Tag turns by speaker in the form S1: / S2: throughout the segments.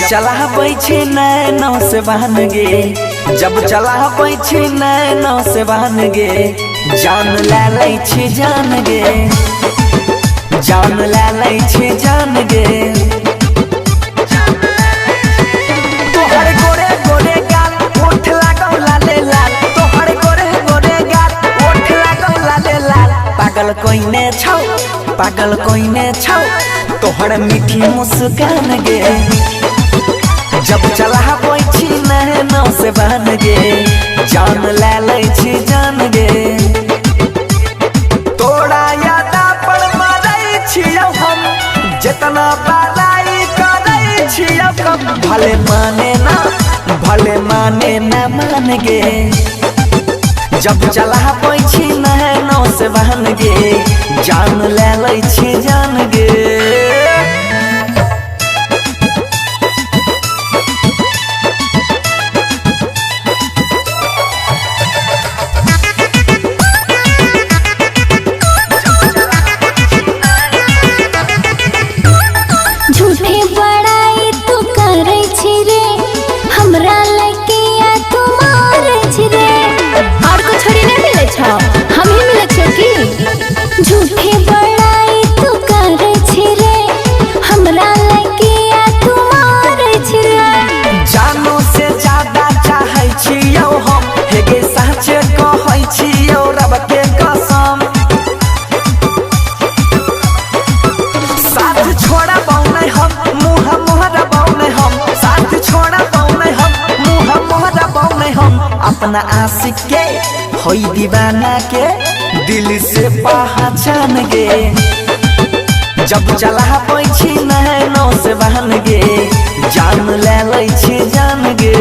S1: चलाबै छी नैनो से बहन गे, जब चलाबै छी नैनो से बहन गे, जान ले लै छी जान गे, जान ले लै छी जान गे। तोहर गोरे गोरे गाल ओठ लागौ लाले लाल, तोहर गोरे गोरे गाल ओठ लागौ लाले लाल। पागल कोइने छौ, पागल कोइने छौ, तोहर मीठी मुस्कान गे, जब चलाबै छी नैनो से बहन गे, जान ले लै छी जान गे। तोरा यादा पर मरै छियौ हम, जितना बड़ाई करै छियौ कम, भले माने ना मान गे, जब चलाबै छी नैनो से बहन गे, जान ले लै छी जान गे।
S2: हम ही मिले छो की झूठे बड़ाई तू करे छी रे, हमरा लगे आ तू मारे छी रे।
S1: जानो से ज्यादा चाहै छियौ हम, हेगे सच कहै छियौ रब के कसम। साथ छोड़बौ नै हम, मुँह मोहरबौ नै हम, साथ छोड़बौ नै हम, मुँह मोहरबौ नै हम। अपना आशिक के होई दीवाना के दिल से पहचान गे, जब चलाबै छी नैनो से बहन गे, जान ले लै छी जान गे।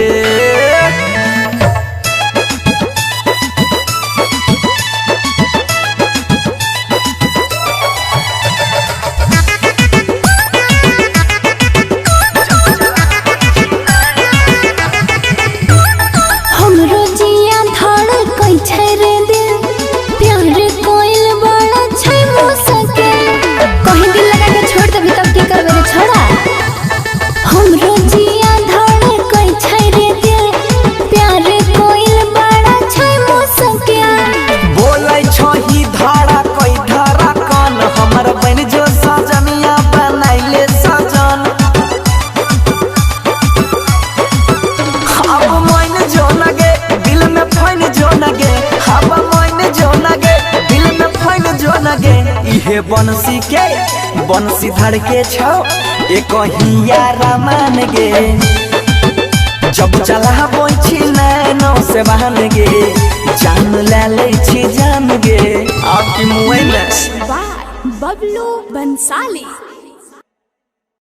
S1: इहे बंसी के बंसी धर के छौ एक हियारा मान गे, जब चलाबै छी नैनो से बहन गे, जान ले लै छी जान गे। आपकी मुँह में
S2: बबलू बंसाली।